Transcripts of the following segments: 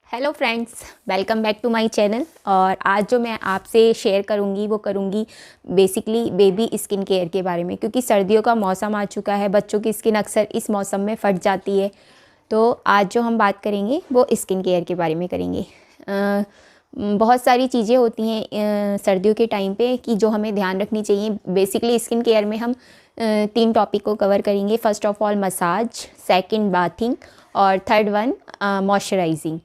Hello friends, welcome back to my channel. और आज जो मैं आपसे शेयर करूंगी वो करूंगी बेसिकली बेबी स्किन केयर के बारे में, क्योंकि सर्दियों का मौसम आ चुका है। बच्चों की स्किन अक्सर इस मौसम में फट जाती है। तो आज जो हम बात करेंगे वो स्किन केयर के बारे में करेंगे। बहुत सारी चीज़ें होती हैं सर्दियों के टाइम पे कि जो हमें ध्यान रखनी चाहिए। बेसिकली स्किन केयर में हम तीन टॉपिक को कवर करेंगे। First of all massage, second bathing और थर्ड वन मॉइस्चराइजिंग।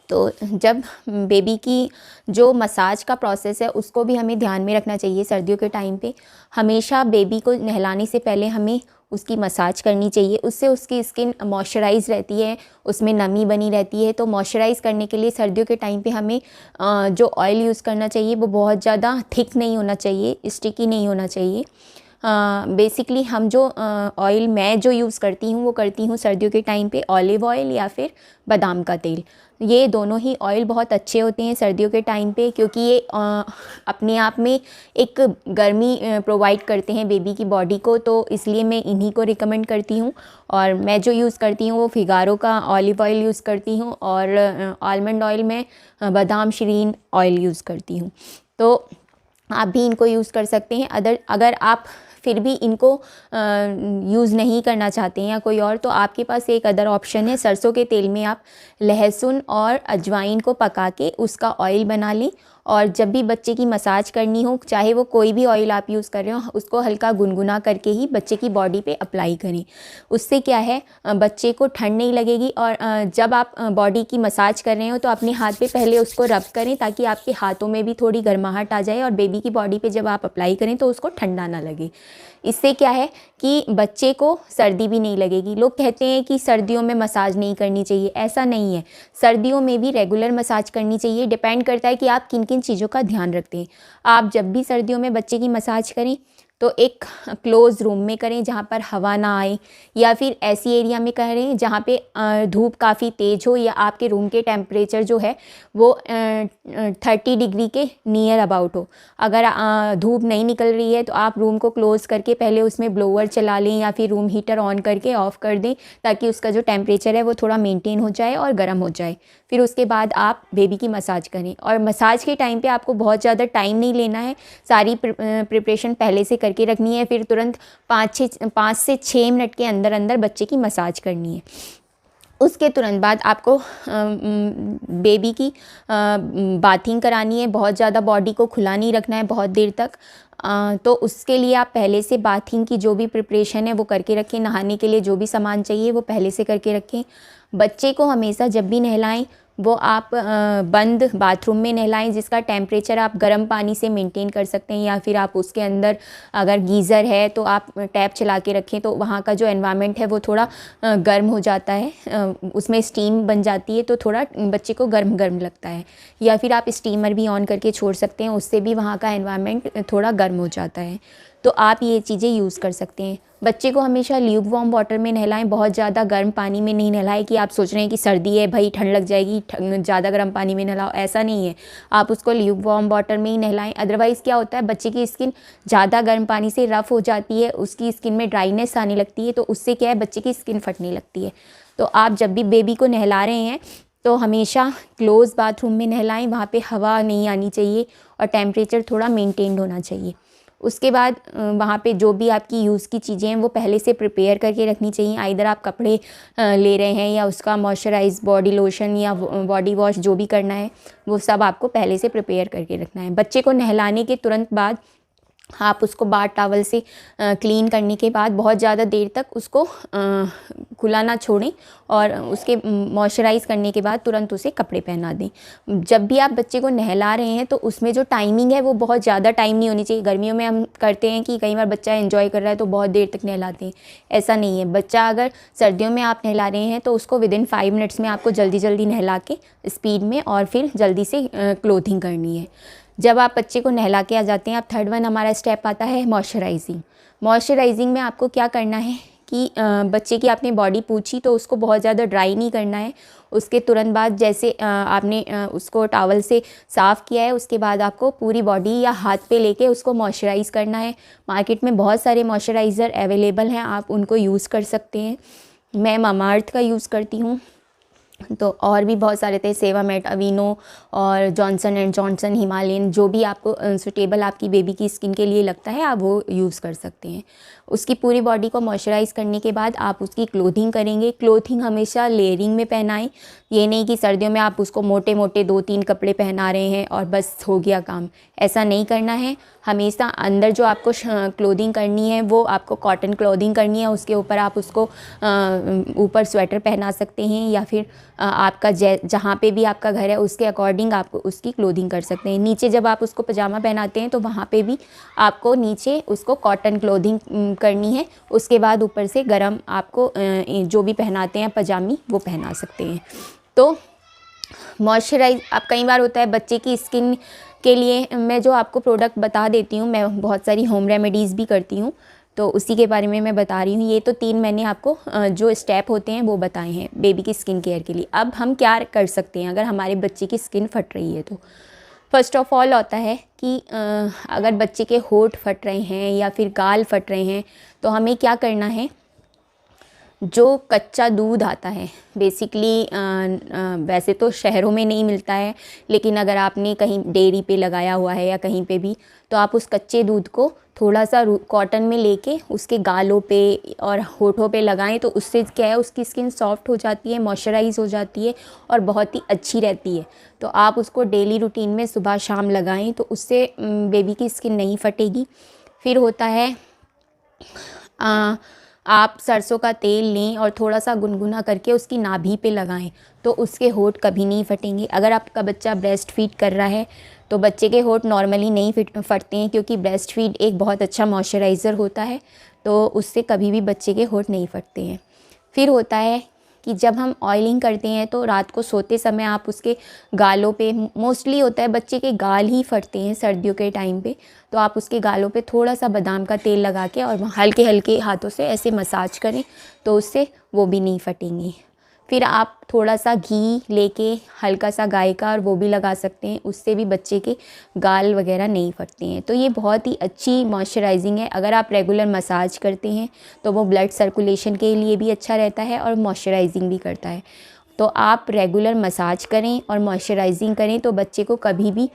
तो जब बेबी की जो मसाज का प्रोसेस है उसको भी हमें ध्यान में रखना चाहिए सर्दियों के टाइम पे। हमेशा बेबी को नहलाने से पहले हमें उसकी मसाज करनी चाहिए। उससे उसकी स्किन मॉइस्चराइज रहती है, उसमें नमी बनी रहती है। तो मॉइस्चराइज़ करने के लिए सर्दियों के टाइम पे हमें जो ऑयल यूज़ करना चाहिए वो बहुत ज़्यादा थिक नहीं होना चाहिए, स्टिकी नहीं होना चाहिए। बेसिकली हम जो ऑयल मैं जो यूज़ करती हूँ वो करती हूँ सर्दियों के टाइम पे ऑलिव ऑयल या फिर बादाम का तेल। ये दोनों ही ऑयल बहुत अच्छे होते हैं सर्दियों के टाइम पे, क्योंकि ये अपने आप में एक गर्मी प्रोवाइड करते हैं बेबी की बॉडी को। तो इसलिए मैं इन्हीं को रिकमेंड करती हूँ। और मैं जो यूज़ करती हूँ वो फिगारो का ऑलिव ऑयल यूज़ करती हूँ, और आलमंड ऑयल में बादाम शरीन ऑयल यूज़ करती हूँ। तो आप भी इनको यूज़ कर सकते हैं। अगर आप फिर भी इनको यूज़ नहीं करना चाहते हैं या कोई और, तो आपके पास एक अदर ऑप्शन है। सरसों के तेल में आप लहसुन और अजवाइन को पका के उसका ऑयल बना लें, और जब भी बच्चे की मसाज करनी हो, चाहे वो कोई भी ऑयल आप यूज़ कर रहे हो, उसको हल्का गुनगुना करके ही बच्चे की बॉडी पे अप्लाई करें। उससे क्या है, बच्चे को ठंड नहीं लगेगी। और जब आप बॉडी की मसाज कर रहे हो तो अपने हाथ पे पहले उसको रब करें, ताकि आपके हाथों में भी थोड़ी गर्माहट आ जाए, और बेबी की बॉडी पे जब आप अप्लाई करें तो उसको ठंडा ना लगे। इससे क्या है कि बच्चे को सर्दी भी नहीं लगेगी। लोग कहते हैं कि सर्दियों में मसाज नहीं करनी चाहिए, ऐसा नहीं है। सर्दियों में भी रेगुलर मसाज करनी चाहिए। डिपेंड करता है कि आप किन किन चीज़ों का ध्यान रखते हैं। आप जब भी सर्दियों में बच्चे की मसाज करें तो एक क्लोज़ रूम में करें जहाँ पर हवा ना आए, या फिर ऐसी एरिया में करें जहाँ पे धूप काफ़ी तेज़ हो, या आपके रूम के टेम्परेचर जो है वो 30 डिग्री के नियर अबाउट हो। अगर धूप नहीं निकल रही है तो आप रूम को क्लोज़ करके पहले उसमें ब्लोअर चला लें, या फिर रूम हीटर ऑन करके ऑफ़ कर दें, ताकि उसका जो टेम्परेचर है वो थोड़ा मेंटेन हो जाए और गर्म हो जाए। फिर उसके बाद आप बेबी की मसाज करें। और मसाज के टाइम पे आपको बहुत ज़्यादा टाइम नहीं लेना है। सारी प्रिपरेशन पहले से करके रखनी है, फिर तुरंत 5 से 6 मिनट के अंदर अंदर बच्चे की मसाज करनी है। उसके तुरंत बाद आपको बेबी की बाथिंग करानी है। बहुत ज़्यादा बॉडी को खुला नहीं रखना है बहुत देर तक। तो उसके लिए आप पहले से बाथिंग की जो भी प्रिपरेशन है वो करके रखें। नहाने के लिए जो भी सामान चाहिए वो पहले से करके रखें। बच्चे को हमेशा जब भी नहलाएं वो आप बंद बाथरूम में नहलाएं, जिसका टेम्परेचर आप गर्म पानी से मेंटेन कर सकते हैं, या फिर आप उसके अंदर अगर गीज़र है तो आप टैप चला के रखें, तो वहाँ का जो एनवायरनमेंट है वो थोड़ा गर्म हो जाता है। उसमें स्टीम बन जाती है तो थोड़ा बच्चे को गर्म गर्म लगता है। या फिर आप स्टीमर भी ऑन करके छोड़ सकते हैं, उससे भी वहाँ का एनवायरनमेंट थोड़ा गर्म हो जाता है। तो आप ये चीज़ें यूज़ कर सकते हैं। बच्चे को हमेशा ल्यूक वार्म वाटर में नहलाएं, बहुत ज़्यादा गर्म पानी में नहीं नहलाएं कि आप सोच रहे हैं कि सर्दी है भाई ठंड लग जाएगी, ज़्यादा गर्म पानी में नहलाओ, ऐसा नहीं है। आप उसको ल्यूक वार्म वाटर में ही नहलाएं। अदरवाइज़ क्या होता है, बच्चे की स्किन ज़्यादा गर्म पानी से रफ़ हो जाती है, उसकी स्किन में ड्राइनेस आने लगती है, तो उससे क्या है बच्चे की स्किन फटने लगती है। तो आप जब भी बेबी को नहला रहे हैं तो हमेशा क्लोज़ बाथरूम में नहलाएं, वहाँ पे हवा नहीं आनी चाहिए और टेम्परेचर थोड़ा मेंटेन्ड होना चाहिए। उसके बाद वहाँ पे जो भी आपकी यूज़ की चीज़ें हैं वो पहले से प्रिपेयर करके रखनी चाहिए। आइदर आप कपड़े ले रहे हैं या उसका मॉइस्चराइज बॉडी लोशन या बॉडी वॉश जो भी करना है वो सब आपको पहले से प्रिपेयर करके रखना है। बच्चे को नहलाने के तुरंत बाद आप उसको बाथ टॉवल से क्लीन करने के बाद बहुत ज़्यादा देर तक उसको खुला ना छोड़ें, और उसके मॉइस्चराइज़ करने के बाद तुरंत उसे कपड़े पहना दें। जब भी आप बच्चे को नहला रहे हैं तो उसमें जो टाइमिंग है वो बहुत ज़्यादा टाइम नहीं होनी चाहिए। गर्मियों में हम करते हैं कि कई बार बच्चा एंजॉय कर रहा है तो बहुत देर तक नहलाते हैं, ऐसा नहीं है। बच्चा अगर सर्दियों में आप नहला रहे हैं तो उसको विदिन 5 मिनट्स में आपको जल्दी जल्दी नहला के स्पीड में और फिर जल्दी से क्लोथिंग करनी है। जब आप बच्चे को नहला के आ जाते हैं, अब थर्ड वन हमारा स्टेप आता है मॉइस्चराइजिंग। मॉइस्चराइजिंग में आपको क्या करना है कि बच्चे की आपने बॉडी पूछी तो उसको बहुत ज़्यादा ड्राई नहीं करना है। उसके तुरंत बाद जैसे आपने उसको टॉवल से साफ़ किया है, उसके बाद आपको पूरी बॉडी या हाथ पे लेके उसको मॉइस्चराइज़ करना है। मार्केट में बहुत सारे मॉइस्चराइज़र अवेलेबल हैं, आप उनको यूज़ कर सकते हैं। मैं मामाअर्थ का यूज़ करती हूँ। तो और भी बहुत सारे थे, सेवामेट, अवीनो और जॉनसन एंड जॉनसन, हिमालयन, जो भी आपको सूटेबल आपकी बेबी की स्किन के लिए लगता है आप वो यूज़ कर सकते हैं। उसकी पूरी बॉडी को मॉइस्चराइज़ करने के बाद आप उसकी क्लोथिंग करेंगे। क्लोथिंग हमेशा लेयरिंग में पहनाएं, ये नहीं कि सर्दियों में आप उसको मोटे मोटे 2-3 कपड़े पहना रहे हैं और बस हो गया काम, ऐसा नहीं करना है। हमेशा अंदर जो आपको क्लोथिंग करनी है वो आपको कॉटन क्लोथिंग करनी है, उसके ऊपर आप उसको ऊपर स्वेटर पहना सकते हैं या फिर आपका जहाँ पे भी आपका घर है उसके अकॉर्डिंग आप उसकी क्लोथिंग कर सकते हैं। नीचे जब आप उसको पजामा पहनाते हैं तो वहाँ पे भी आपको नीचे उसको कॉटन क्लोथिंग करनी है। उसके बाद ऊपर से गरम आपको जो भी पहनाते हैं पजामी वो पहना सकते हैं। तो मॉइस्चराइज अब कई बार होता है बच्चे की स्किन के लिए, मैं जो आपको प्रोडक्ट बता देती हूँ, मैं बहुत सारी होम रेमेडीज़ भी करती हूँ तो उसी के बारे में मैं बता रही हूँ। ये तो 3 मैंने आपको जो स्टेप होते हैं वो बताए हैं बेबी की स्किन केयर के लिए। अब हम क्या कर सकते हैं अगर हमारे बच्चे की स्किन फट रही है तो फर्स्ट ऑफ ऑल होता है कि अगर बच्चे के होंठ फट रहे हैं या फिर गाल फट रहे हैं तो हमें क्या करना है, जो कच्चा दूध आता है बेसिकली वैसे तो शहरों में नहीं मिलता है, लेकिन अगर आपने कहीं डेयरी पे लगाया हुआ है या कहीं पे भी तो आप उस कच्चे दूध को थोड़ा सा कॉटन में लेके उसके गालों पे और होठों पे लगाएं तो उससे क्या है उसकी स्किन सॉफ्ट हो जाती है, मॉइस्चराइज हो जाती है और बहुत ही अच्छी रहती है। तो आप उसको डेली रूटीन में सुबह शाम लगाएं तो उससे बेबी की स्किन नहीं फटेगी। फिर होता है आप सरसों का तेल लें और थोड़ा सा गुनगुना करके उसकी नाभि पे लगाएं तो उसके होंठ कभी नहीं फटेंगे। अगर आपका बच्चा ब्रेस्ट फीड कर रहा है तो बच्चे के होंठ नॉर्मली नहीं फटते हैं क्योंकि ब्रेस्ट फीड एक बहुत अच्छा मॉइस्चराइज़र होता है, तो उससे कभी भी बच्चे के होंठ नहीं फटते हैं। फिर होता है कि जब हम ऑयलिंग करते हैं तो रात को सोते समय आप उसके गालों पे, मोस्टली होता है बच्चे के गाल ही फटते हैं सर्दियों के टाइम पे, तो आप उसके गालों पे थोड़ा सा बादाम का तेल लगा के और हल्के हल्के हाथों से ऐसे मसाज करें तो उससे वो भी नहीं फटेंगे। फिर आप थोड़ा सा घी लेके हल्का सा गाय का और वो भी लगा सकते हैं, उससे भी बच्चे के गाल वगैरह नहीं फटते हैं। तो ये बहुत ही अच्छी मॉइस्चराइजिंग है। अगर आप रेगुलर मसाज करते हैं तो वो ब्लड सर्कुलेशन के लिए भी अच्छा रहता है और मॉइस्चराइजिंग भी करता है। तो आप रेगुलर मसाज करें और मॉइस्चराइजिंग करें तो बच्चे को कभी भी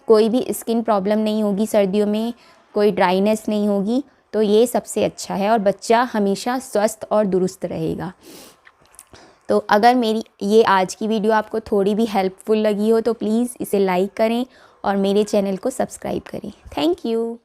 कोई भी स्किन प्रॉब्लम नहीं होगी, सर्दियों में कोई ड्राइनेस नहीं होगी। तो ये सबसे अच्छा है और बच्चा हमेशा स्वस्थ और दुरुस्त रहेगा। तो अगर मेरी ये आज की वीडियो आपको थोड़ी भी हेल्पफुल लगी हो तो प्लीज़ इसे लाइक करें और मेरे चैनल को सब्सक्राइब करें। Thank you.